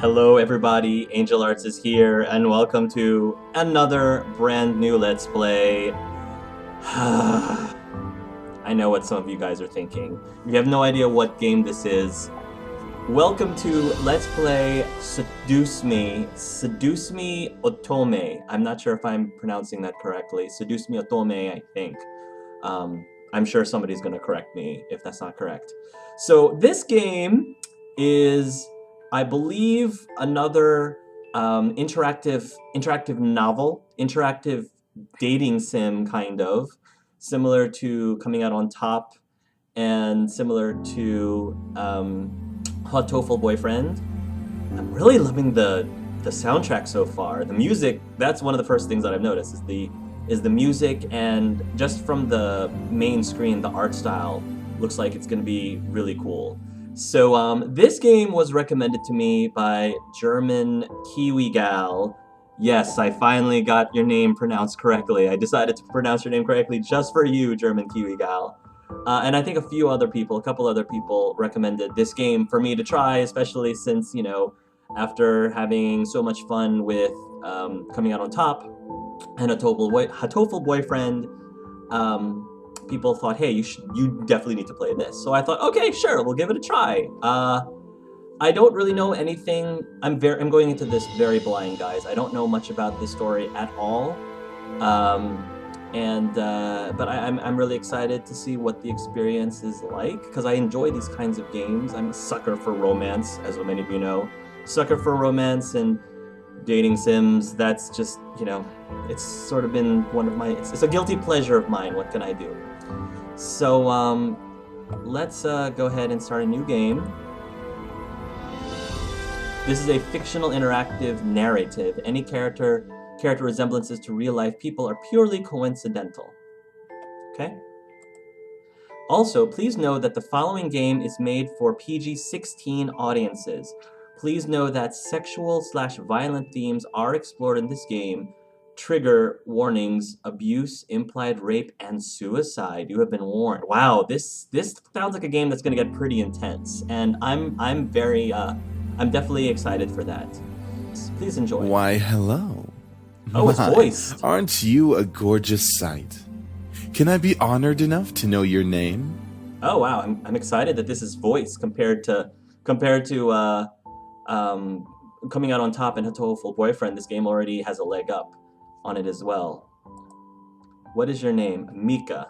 Hello everybody, Angel Arts is here, and welcome to another brand new Let's Play. I know what some of you guys are thinking. You have no idea what game this is. Welcome to Let's Play Seduce Me Otome. I'm not sure if I'm pronouncing that correctly. Seduce Me Otome, I think. I'm sure somebody's gonna correct me if that's not correct. So this game is, I believe, another interactive novel, interactive dating sim, kind of, similar to Coming Out on Top, and similar to Hot Tofu Boyfriend. I'm really loving the soundtrack so far. The music, that's one of the first things that I've noticed, is the music, and just from the main screen, the art style looks like it's going to be really cool. So this game was recommended to me by German Kiwi Gal. Yes, I finally got your name pronounced correctly. I decided to pronounce your name correctly just for you, German Kiwi Gal. And I think a couple other people recommended this game for me to try, especially since, you know, after having so much fun with Coming Out on Top and Hatoful Boyfriend, people thought, hey, you definitely need to play this. So I thought, okay, sure, we'll give it a try. I don't really know anything. I'm going into this very blind, guys. I don't know much about this story at all. But I'm really excited to see what the experience is like, because I enjoy these kinds of games. I'm a sucker for romance, as many of you know. Sucker for romance and dating sims. That's just, you know, it's sort of been one of my, it's a guilty pleasure of mine. What can I do? So let's go ahead and start a new game. This is a fictional interactive narrative. Any character resemblances to real life people are purely coincidental. Okay? Also, please know that the following game is made for PG-16 audiences. Please know that sexual/violent themes are explored in this game. Trigger warnings: abuse, implied rape, and suicide. You have been warned. Wow, this sounds like a game that's going to get pretty intense, and I'm definitely excited for that. Please enjoy. Why, hello. Oh, it's voiced. Aren't you a gorgeous sight? Can I be honored enough to know your name? Oh wow, I'm excited that this is voiced compared to Coming Out on Top and Hatoful Boyfriend. This game already has a leg up on it as well. What is your name? Mika.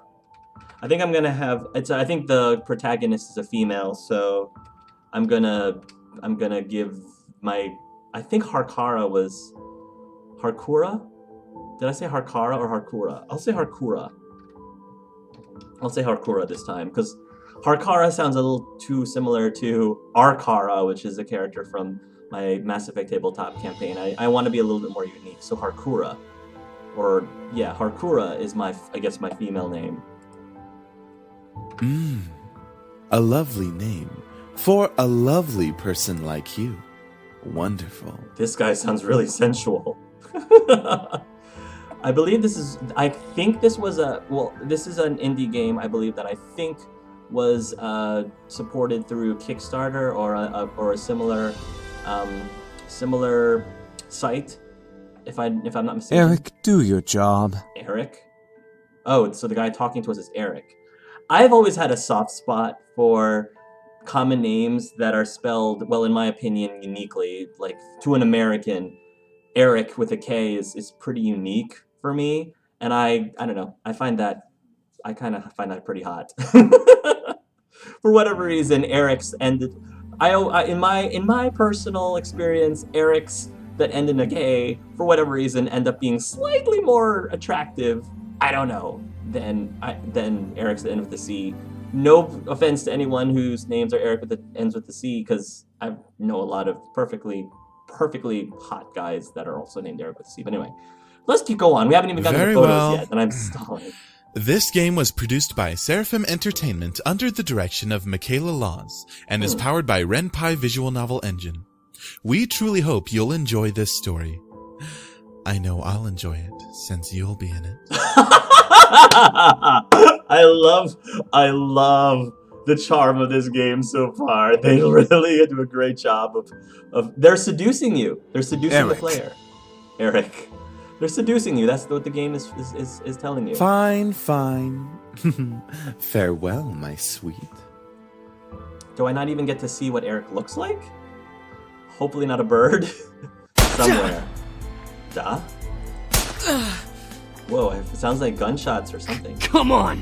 I think I'm gonna have I think the protagonist is a female, so I'm gonna give my, I think Harkara was Harkura? Did I say Harkara or Harkura? I'll say Harkura. I'll say Harkura this time, because Harkara sounds a little too similar to Arkara, which is a character from my Mass Effect tabletop campaign. I want to be a little bit more unique, so Harkura. Or, yeah, Harkura is I guess my female name. A lovely name for a lovely person like you. Wonderful. This guy sounds really sensual. I think this was this is an indie game, I believe, that I think was supported through Kickstarter or a similar site, if I'm not mistaken. Eric, do your job. Eric? Oh, so the guy talking to us is Eric. I've always had a soft spot for common names that are spelled, well, in my opinion, uniquely. Like, to an American, Eric with a K is pretty unique for me, and I don't know, I kind of find that pretty hot. For whatever reason, Eric's ended. In my personal experience, Eric's that end in a K, for whatever reason, end up being slightly more attractive, I don't know, than Eric's that end with a C. No offense to anyone whose names are Eric that ends with a C, because I know a lot of perfectly hot guys that are also named Eric with a C. But anyway, let's keep going. We haven't even gotten to the photos yet, and I'm stalling. This game was produced by Seraphim Entertainment under the direction of Michaela Laws and is powered by Ren'Py Visual Novel Engine. We truly hope you'll enjoy this story. I know I'll enjoy it, since you'll be in it. I love the charm of this game so far. They really do a great job of they're seducing you. They're seducing the Eric. player. Eric. They're seducing you. That's what the game is telling you. Fine, fine. Farewell, my sweet. Do I not even get to see what Eric looks like? Hopefully not a bird. Somewhere. Duh. Whoa, it sounds like gunshots or something. Come on!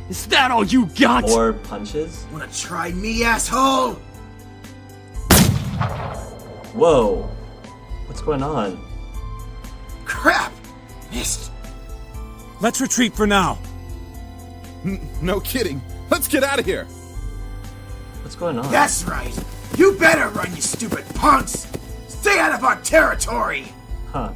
Is that all you got? Or punches. Wanna try me, asshole? Whoa. What's going on? Crap! Missed. Let's retreat for now. No kidding. Let's get out of here. What's going on? That's right. You better run, you stupid punks! Stay out of our territory! Huh.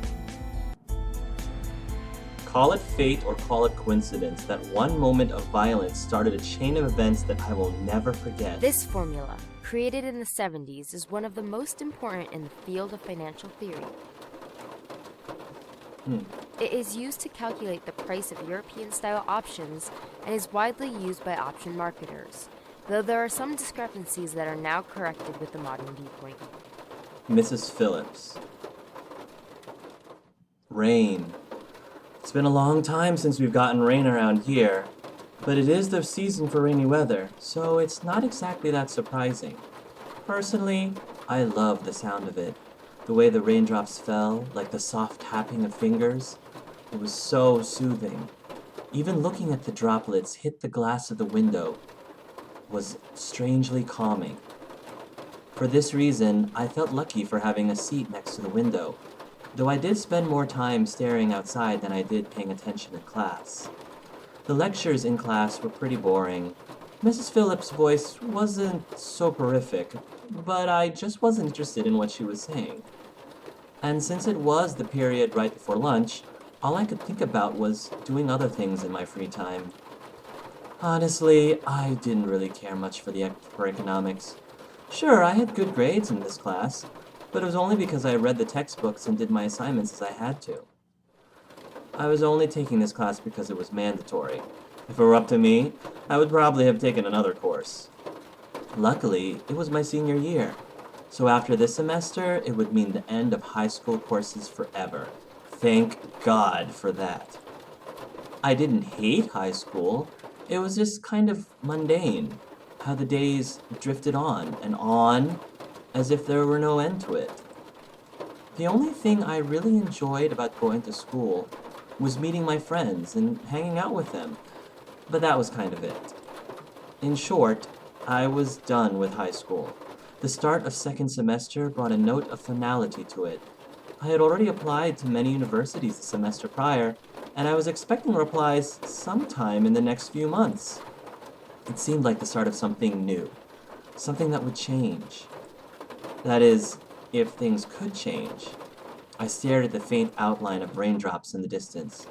Call it fate or call it coincidence, that one moment of violence started a chain of events that I will never forget. This formula, created in the 70s, is one of the most important in the field of financial theory. It is used to calculate the price of European-style options and is widely used by option marketers, though there are some discrepancies that are now corrected with the modern viewpoint. Mrs. Phillips. Rain. It's been a long time since we've gotten rain around here, but it is the season for rainy weather, so it's not exactly that surprising. Personally, I love the sound of it. The way the raindrops fell, like the soft tapping of fingers, it was so soothing. Even looking at the droplets hit the glass of the window was strangely calming. For this reason, I felt lucky for having a seat next to the window, though I did spend more time staring outside than I did paying attention in class. The lectures in class were pretty boring. Mrs. Phillips' voice wasn't soporific, but I just wasn't interested in what she was saying. And since it was the period right before lunch, all I could think about was doing other things in my free time. Honestly, I didn't really care much for economics. Sure, I had good grades in this class, but it was only because I read the textbooks and did my assignments as I had to. I was only taking this class because it was mandatory. If it were up to me, I would probably have taken another course. Luckily, it was my senior year, so after this semester, it would mean the end of high school courses forever. Thank God for that. I didn't hate high school, it was just kind of mundane, how the days drifted on, as if there were no end to it. The only thing I really enjoyed about going to school was meeting my friends and hanging out with them, but that was kind of it. In short, I was done with high school. The start of second semester brought a note of finality to it. I had already applied to many universities the semester prior, and I was expecting replies sometime in the next few months. It seemed like the start of something new, something that would change. That is, if things could change. I stared at the faint outline of raindrops in the distance.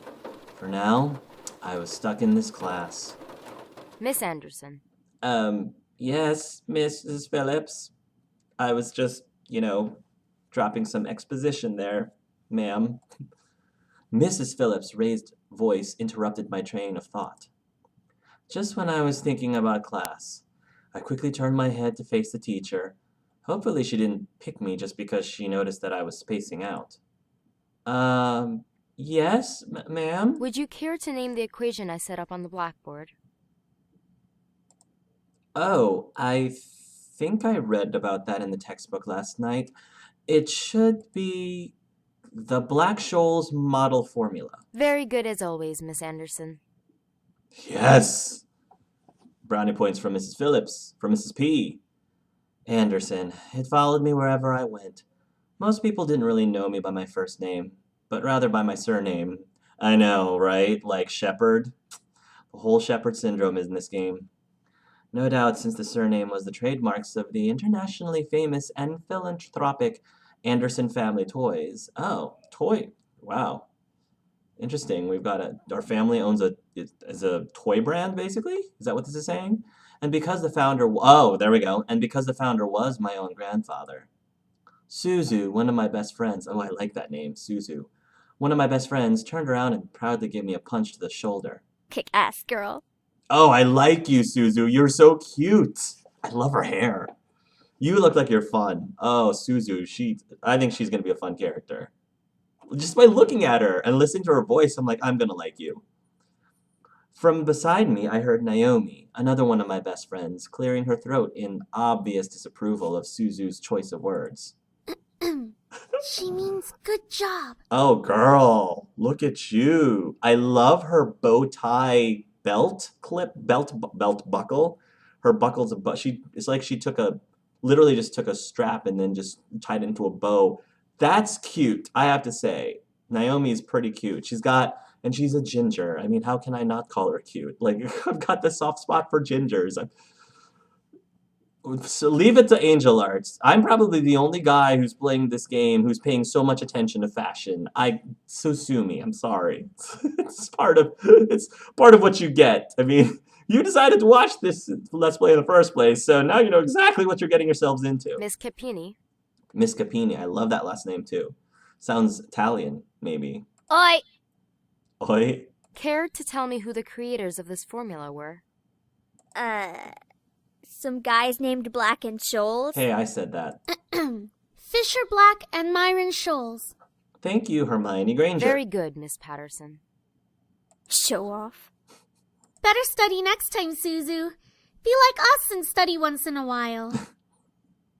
For now, I was stuck in this class. Miss Anderson. Yes, Mrs. Phillips. I was just, dropping some exposition there, ma'am. Mrs. Phillips' raised voice interrupted my train of thought. Just when I was thinking about class, I quickly turned my head to face the teacher. Hopefully she didn't pick me just because she noticed that I was spacing out. Yes, ma'am? Would you care to name the equation I set up on the blackboard? Oh, I think I read about that in the textbook last night. It should be the Black-Scholes model formula. Very good as always, Miss Anderson. Yes! Brownie points from Mrs. Phillips, from Mrs. P. Anderson. It followed me wherever I went. Most people didn't really know me by my first name, but rather by my surname. I know, right? Like Shepherd. The whole Shepherd syndrome is in this game. No doubt, since the surname was the trademarks of the internationally famous and philanthropic Anderson Family Toys. Oh, toy. Wow. Interesting. We've got our family owns a toy brand, basically? Is that what this is saying? And because the founder, there we go. And because the founder was my own grandfather. Suzu, one of my best friends, I like that name, Suzu. One of my best friends turned around and proudly gave me a punch to the shoulder. Kick ass, girl. Oh, I like you, Suzu. You're so cute. I love her hair. You look like you're fun. Oh, Suzu, I think she's gonna be a fun character. Just by looking at her and listening to her voice, I'm like, I'm gonna like you. From beside me, I heard Naomi, another one of my best friends, clearing her throat in obvious disapproval of Suzu's choice of words. She means good job. Oh, girl, look at you. I love her bow tie belt buckle. Her buckle's it's like she literally just took a strap and then just tied it into a bow. That's cute, I have to say. Naomi's pretty cute. And she's a ginger. I mean, how can I not call her cute? Like, I've got the soft spot for gingers. So leave it to Angel Arts. I'm probably the only guy who's playing this game who's paying so much attention to fashion. So sue me. I'm sorry. It's part of what you get. I mean, you decided to watch this Let's Play in the first place, so now you know exactly what you're getting yourselves into. Miss Capini. Miss Capini. I love that last name too. Sounds Italian, maybe. Oi! Oi. Care to tell me who the creators of this formula were? Some guys named Black and Shoals. Hey, I said that. Fisher Black and Myron Shoals. Thank you, Hermione Granger. Very good, Miss Patterson. Show off. Better study next time, Suzu. Be like us and study once in a while.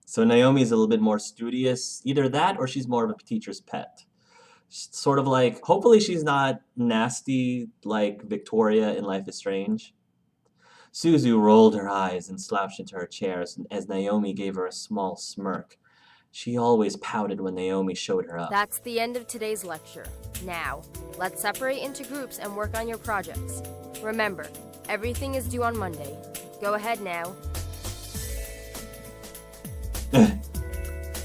So Naomi's a little bit more studious. Either that or she's more of a teacher's pet. Sort of like, hopefully she's not nasty like Victoria in Life is Strange. Suzu rolled her eyes and slouched into her chair as Naomi gave her a small smirk. She always pouted when Naomi showed her up. That's the end of today's lecture. Now, let's separate into groups and work on your projects. Remember, everything is due on Monday. Go ahead now.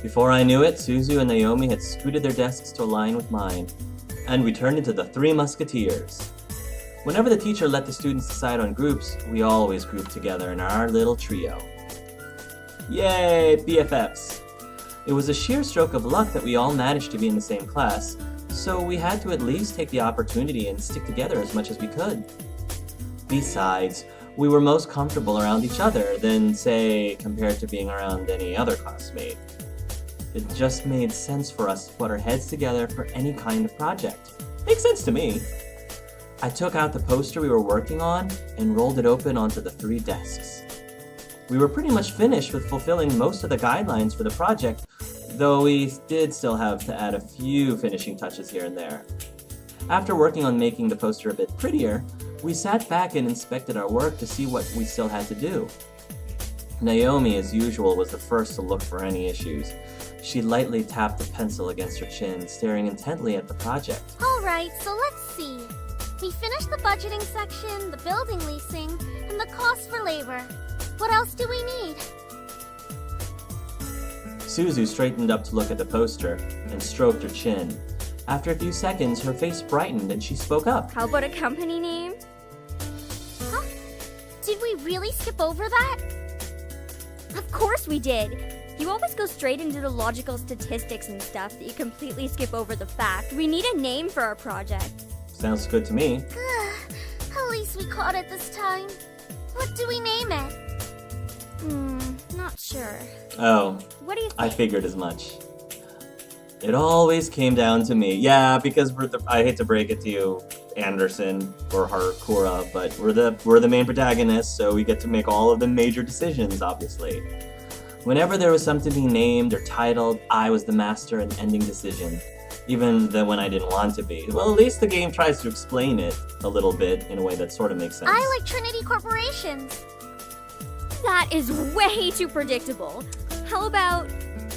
Before I knew it, Suzu and Naomi had scooted their desks to align with mine, and we turned into the Three Musketeers. Whenever the teacher let the students decide on groups, we always grouped together in our little trio. Yay, BFFs! It was a sheer stroke of luck that we all managed to be in the same class, so we had to at least take the opportunity and stick together as much as we could. Besides, we were most comfortable around each other than, say, compared to being around any other classmate. It just made sense for us to put our heads together for any kind of project. Makes sense to me. I took out the poster we were working on and rolled it open onto the 3 desks. We were pretty much finished with fulfilling most of the guidelines for the project, though we did still have to add a few finishing touches here and there. After working on making the poster a bit prettier, we sat back and inspected our work to see what we still had to do. Naomi, as usual, was the first to look for any issues. She lightly tapped the pencil against her chin, staring intently at the project. Alright, so let's see. We finished the budgeting section, the building leasing, and the cost for labor. What else do we need? Suzu straightened up to look at the poster and stroked her chin. After a few seconds, her face brightened and she spoke up. How about a company name? Huh? Did we really skip over that? Of course we did. You always go straight into the logical statistics and stuff that you completely skip over the fact. We need a name for our project. Sounds good to me. At least we caught it this time. What do we name it? Not sure. Oh, What do you think? I figured as much. It always came down to me. Yeah, because I hate to break it to you, Anderson or Harakura, but we're the main protagonists, so we get to make all of the major decisions, obviously. Whenever there was something to be named or titled, I was the master in ending decision, even when I didn't want to be. Well, at least the game tries to explain it a little bit in a way that sort of makes sense. I like Trinity Corporations. That is way too predictable. How about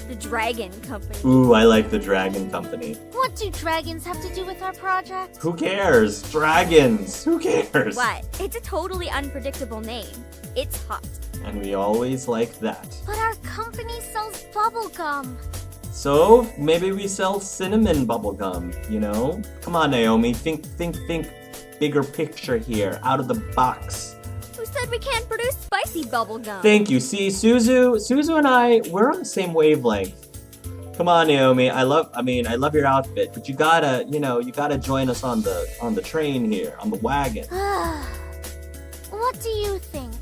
the Dragon Company? Ooh, I like the Dragon Company. What do dragons have to do with our project? Who cares? Dragons! Who cares? What? It's a totally unpredictable name. It's hot. And we always like that. But our company sells bubblegum. So, maybe we sell cinnamon bubblegum, you know? Come on, Naomi, think bigger picture here, out of the box. Who said we can't produce spicy bubblegum? Thank you. See, Suzu and I, we're on the same wavelength. Come on, Naomi. I love your outfit, but you gotta join us on the train here, on the wagon. What What do you think?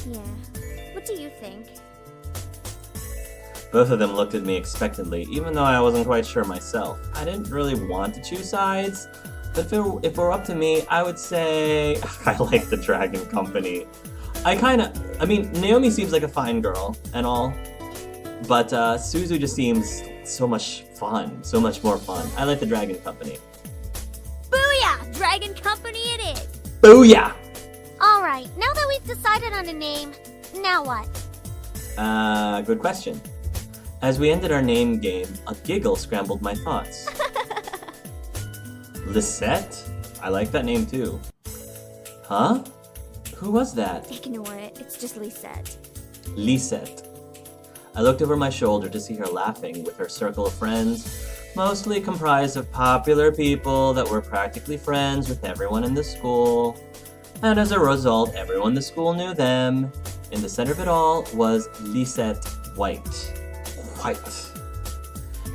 Yeah. What do you think? Both of them looked at me expectantly, even though I wasn't quite sure myself. I didn't really want to choose sides, but if it were up to me, I would say I like the Dragon Company. Naomi seems like a fine girl and all, but Suzu just seems so much fun, so much more fun. I like the Dragon Company. Booyah! Dragon Company it is! Booyah! Alright, now that we've decided on a name, now what? Good question. As we ended our name game, a giggle scrambled my thoughts. Lisette? I like that name too. Huh? Who was that? Ignore it. It's just Lisette. Lisette. I looked over my shoulder to see her laughing with her circle of friends, mostly comprised of popular people that were practically friends with everyone in the school. And as a result, everyone in the school knew them. In the center of it all was Lisette White.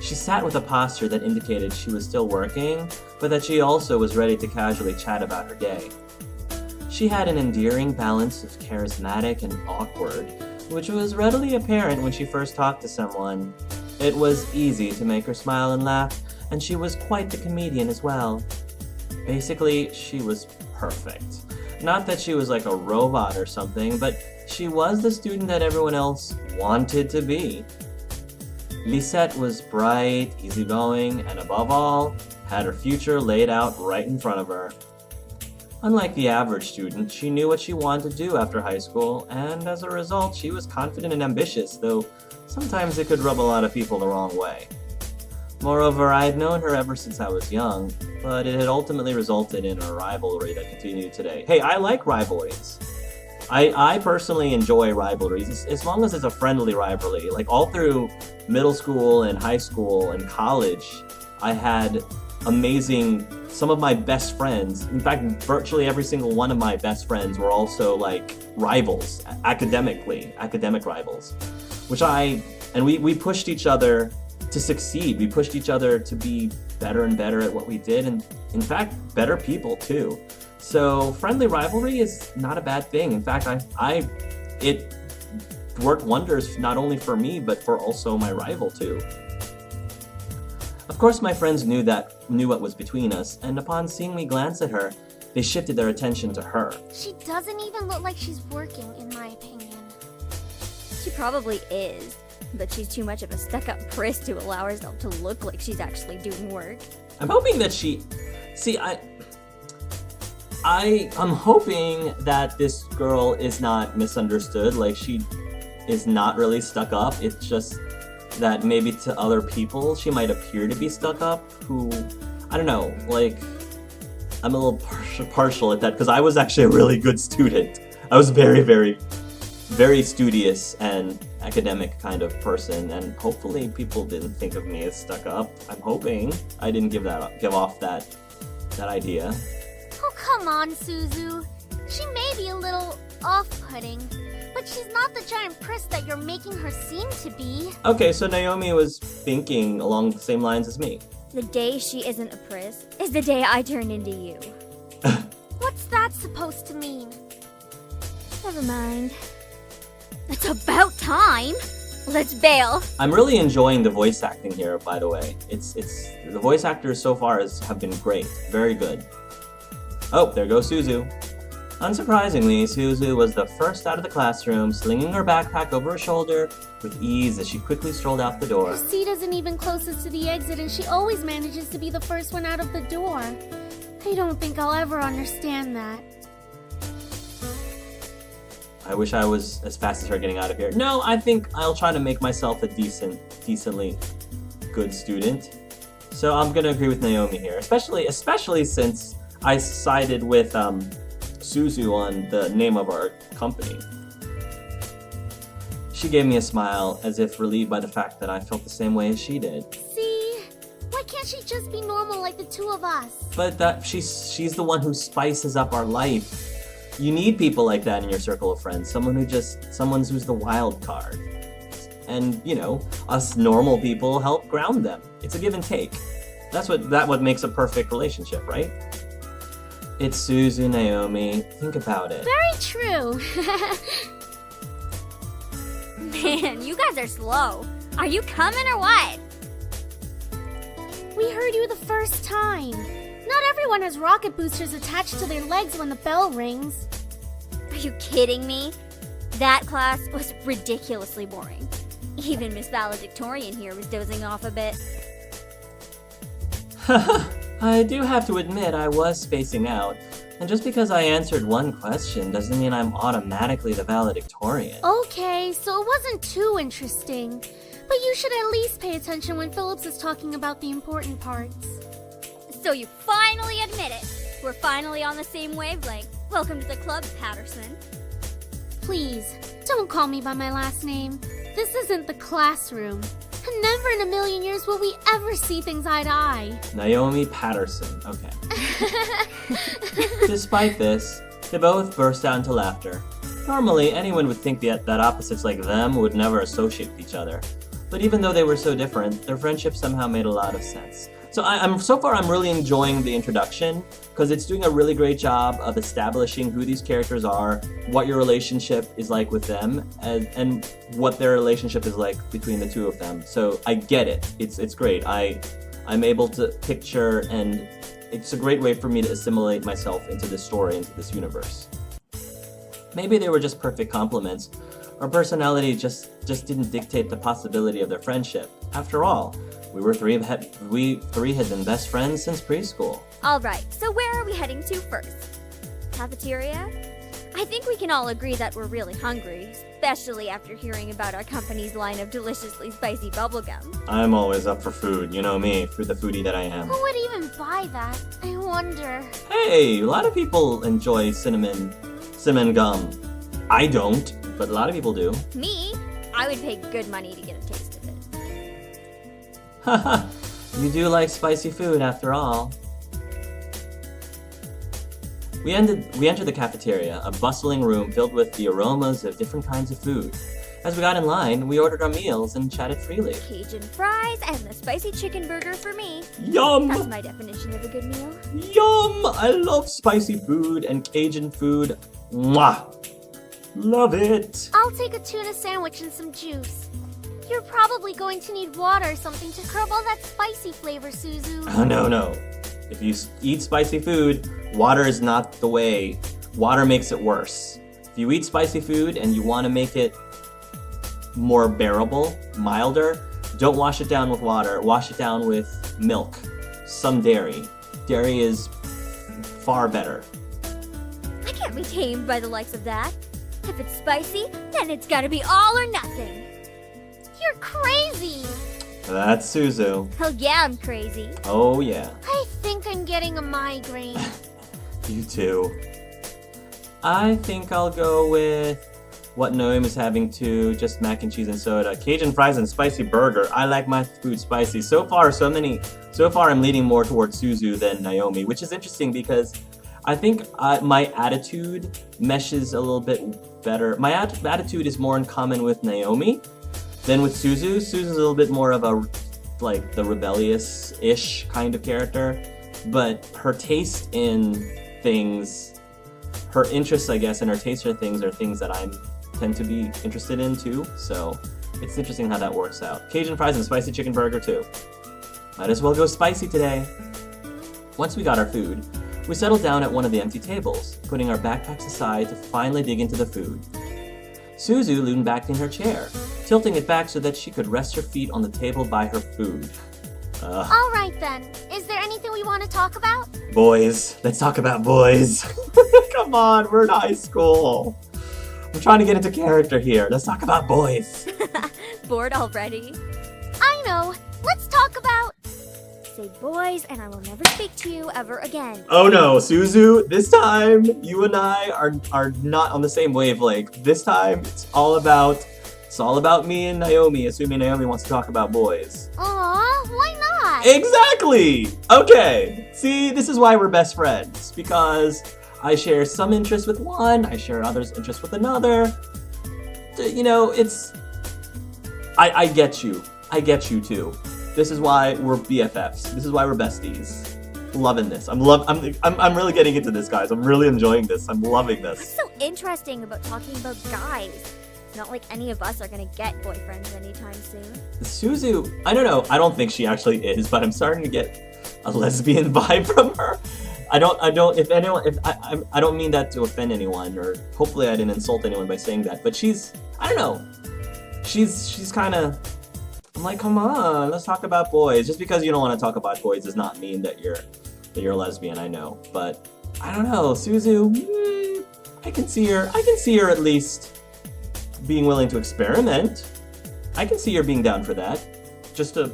She sat with a posture that indicated she was still working, but that she also was ready to casually chat about her day. She had an endearing balance of charismatic and awkward, which was readily apparent when she first talked to someone. It was easy to make her smile and laugh, and she was quite the comedian as well. Basically, she was perfect. Not that she was like a robot or something, but she was the student that everyone else wanted to be. Lisette was bright, easygoing, and above all, had her future laid out right in front of her. Unlike the average student, she knew what she wanted to do after high school, and as a result, she was confident and ambitious, though sometimes it could rub a lot of people the wrong way. Moreover, I had known her ever since I was young, but it had ultimately resulted in a rivalry that continued today. Hey, I like rivalries. I personally enjoy rivalries, as long as it's a friendly rivalry. Like, all through middle school and high school and college, I had some of my best friends. In fact, virtually every single one of my best friends were also, like, rivals, academic rivals. We pushed each other to succeed. We pushed each other to be better and better at what we did, and in fact, better people too. So friendly rivalry is not a bad thing. In fact, it worked wonders not only for me, but for also my rival too. Of course, my friends knew what was between us, and upon seeing me glance at her, they shifted their attention to her. She doesn't even look like she's working, in my opinion. She probably is, but she's too much of a stuck-up priss to allow herself to look like she's actually doing work. I'm hoping that I'm hoping that this girl is not misunderstood, like she is not really stuck up. It's just that maybe to other people she might appear to be stuck up, who, I don't know, like, I'm a little partial at that, because I was actually a really good student. I was very, very, very studious and academic kind of person, and hopefully people didn't think of me as stuck up. I'm hoping I didn't give off that idea. Oh, come on, Suzu. She may be a little off-putting, but she's not the giant priss that you're making her seem to be. Okay, so Naomi was thinking along the same lines as me. The day she isn't a priss is the day I turn into you. What's that supposed to mean? Never mind. It's about time! Let's bail! I'm really enjoying the voice acting here, by the way. It's the voice actors so far have been great. Very good. Oh, there goes Suzu. Unsurprisingly, Suzu was the first out of the classroom, slinging her backpack over her shoulder with ease as she quickly strolled out the door. Her seat isn't even closest to the exit, and she always manages to be the first one out of the door. I don't think I'll ever understand that. I wish I was as fast as her getting out of here. No, I think I'll try to make myself a decently good student. So I'm gonna agree with Naomi here, especially since I sided with Suzu on the name of our company. She gave me a smile, as if relieved by the fact that I felt the same way as she did. See? Why can't she just be normal like the two of us? But she's the one who spices up our life. You need people like that in your circle of friends. Someone who's the wild card. And, you know, us normal people help ground them. It's a give and take. That's what makes a perfect relationship, right? It's Suzu, Naomi. Think about it. Very true. Man, you guys are slow. Are you coming or what? We heard you the first time. Not everyone has rocket boosters attached to their legs when the bell rings. Are you kidding me? That class was ridiculously boring. Even Miss Valedictorian here was dozing off a bit. I do have to admit I was spacing out. And just because I answered one question doesn't mean I'm automatically the valedictorian. Okay, so it wasn't too interesting. But you should at least pay attention when Phillips is talking about the important parts. So you finally admit it. We're finally on the same wavelength. Welcome to the club, Patterson. Please, don't call me by my last name. This isn't the classroom. And never in a million years will we ever see things eye to eye. Naomi Patterson. Okay. Despite this, they both burst out into laughter. Normally, anyone would think that opposites like them would never associate with each other. But even though they were so different, their friendship somehow made a lot of sense. So so far I'm really enjoying the introduction because it's doing a really great job of establishing who these characters are, what your relationship is like with them, and what their relationship is like between the two of them. So I get it. It's great. I'm able to picture, and it's a great way for me to assimilate myself into this story, into this universe. Maybe they were just perfect complements. Our personality just didn't dictate the possibility of their friendship. After all, we three had been best friends since preschool. Alright, so where are we heading to first? Cafeteria? I think we can all agree that we're really hungry, especially after hearing about our company's line of deliciously spicy bubblegum. I'm always up for food, you know me, for the foodie that I am. Who would even buy that? I wonder. Hey, a lot of people enjoy cinnamon gum. I don't, but a lot of people do. Me? I would pay good money to get a taste of it. Haha, you do like spicy food after all. We entered the cafeteria, a bustling room filled with the aromas of different kinds of food. As we got in line, we ordered our meals and chatted freely. Cajun fries and the spicy chicken burger for me. Yum! That's my definition of a good meal. Yum! I love spicy food and Cajun food. Mwah! Love it! I'll take a tuna sandwich and some juice. You're probably going to need water or something to curb all that spicy flavor, Suzu. Oh, no. If you eat spicy food, water is not the way. Water makes it worse. If you eat spicy food and you want to make it more bearable, milder, don't wash it down with water. Wash it down with milk. Some dairy. Dairy is far better. I can't be tamed by the likes of that. If it's spicy, then it's gotta be all or nothing. You're crazy! That's Suzu. Hell yeah, I'm crazy. Oh, yeah. I think I'm getting a migraine. You too. I think I'll go with what Naomi's having too, just mac and cheese and soda. Cajun fries and spicy burger. I like my food spicy. So far I'm leaning more towards Suzu than Naomi, which is interesting because I think my attitude meshes a little bit better. My attitude is more in common with Naomi than with Suzu. Suzu's a little bit more of a, like, the rebellious-ish kind of character, but her taste in things, her interests, I guess, and her taste for things are things that I tend to be interested in too, so it's interesting how that works out. Cajun fries and spicy chicken burger too. Might as well go spicy today. Once we got our food, we settled down at one of the empty tables, putting our backpacks aside to finally dig into the food. Suzu leaned back in her chair, tilting it back so that she could rest her feet on the table by her food. Alright then, is there anything we want to talk about? Boys. Let's talk about boys. Come on, we're in high school. I'm trying to get into character here. Let's talk about boys. Bored already? I know, let's talk about... Say boys and I will never speak to you ever again. Oh no, Suzu, this time you and I are not on the same wavelength. This time it's all about me and Naomi, assuming Naomi wants to talk about boys. Aw, why not? Exactly! Okay, see, this is why we're best friends, because I share some interest with one, I share others' interest with another. You know, I get you. I get you too. This is why we're BFFs. This is why we're besties. loving this. I'm really getting into this, guys. I'm really enjoying this. I'm loving What's this. so interesting about talking about guys? It's not like any of us are gonna get boyfriends anytime soon. Suzu, I don't know. I don't think she actually is, but I'm starting to get a lesbian vibe from her. I don't I don't mean that to offend anyone, or hopefully I didn't insult anyone by saying that, but I don't know. She's kind of, I'm like, come on, let's talk about boys. Just because you don't want to talk about boys does not mean that you're a lesbian, I know. But I don't know, Suzu, I can see her at least being willing to experiment. I can see her being down for that. Just to,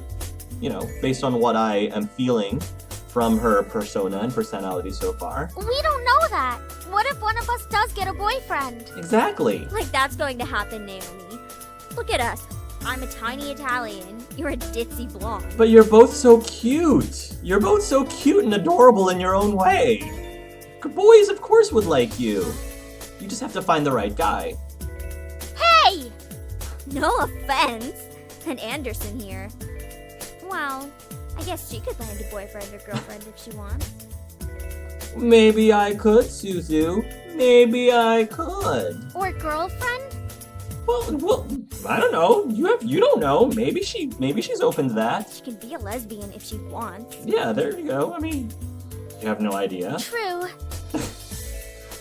based on what I am feeling from her persona and personality so far. We don't know that. What if one of us does get a boyfriend? Exactly. Like that's going to happen, Naomi. Look at us. I'm a tiny Italian. You're a ditzy blonde. But you're both so cute. You're both so cute and adorable in your own way. Boys, of course, would like you. You just have to find the right guy. Hey! No offense. And Anderson here. Well, I guess she could land a boyfriend or girlfriend if she wants. Maybe I could, Suzu. Maybe I could. Or girlfriend? Well, I don't know. You don't know. Maybe she's open to that. She can be a lesbian if she wants. Yeah, there you go. I mean, you have no idea. True.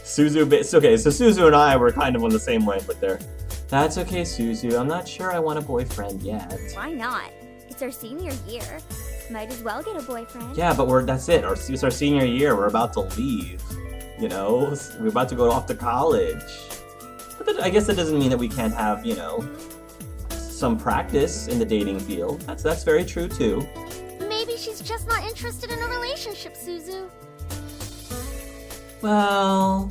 Suzu, okay, so Suzu and I were kind of on the same wavelength there. That's okay, Suzu. I'm not sure I want a boyfriend yet. Why not? It's our senior year. Might as well get a boyfriend. Yeah, but that's it. It's our senior year. We're about to leave. We're about to go off to college. But I guess that doesn't mean that we can't have, some practice in the dating field. That's very true too. Maybe she's just not interested in a relationship, Suzu. Well,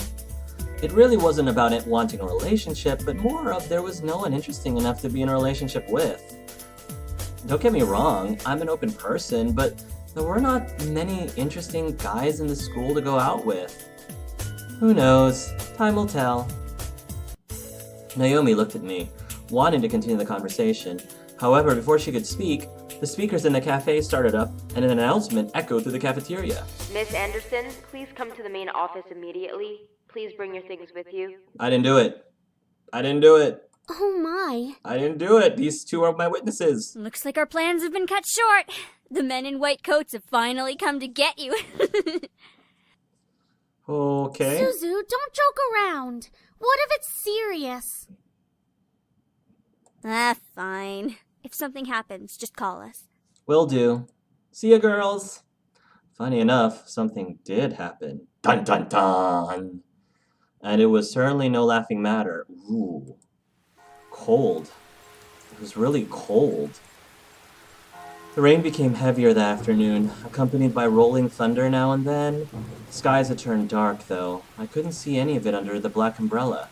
it really wasn't about it wanting a relationship, but more of there was no one interesting enough to be in a relationship with. Don't get me wrong, I'm an open person, but there were not many interesting guys in the school to go out with. Who knows? Time will tell. Naomi looked at me, wanting to continue the conversation. However, before she could speak, the speakers in the cafe started up, and an announcement echoed through the cafeteria. Miss Anderson, please come to the main office immediately. Please bring your things with you. I didn't do it. I didn't do it. Oh my. I didn't do it. These two are my witnesses. Looks like our plans have been cut short. The men in white coats have finally come to get you. Okay. Suzu, don't joke around. What if it's serious? Fine. If something happens, just call us. Will do. See ya, girls. Funny enough, something did happen. Dun dun dun! And it was certainly no laughing matter. Ooh. Cold. It was really cold. The rain became heavier that afternoon, accompanied by rolling thunder now and then. The skies had turned dark, though. I couldn't see any of it under the black umbrella.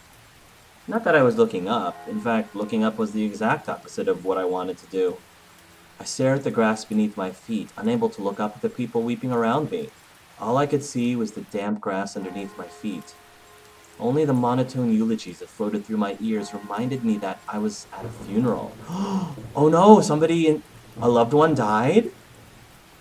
Not that I was looking up. In fact, looking up was the exact opposite of what I wanted to do. I stared at the grass beneath my feet, unable to look up at the people weeping around me. All I could see was the damp grass underneath my feet. Only the monotone eulogies that floated through my ears reminded me that I was at a funeral. Oh no, a loved one died?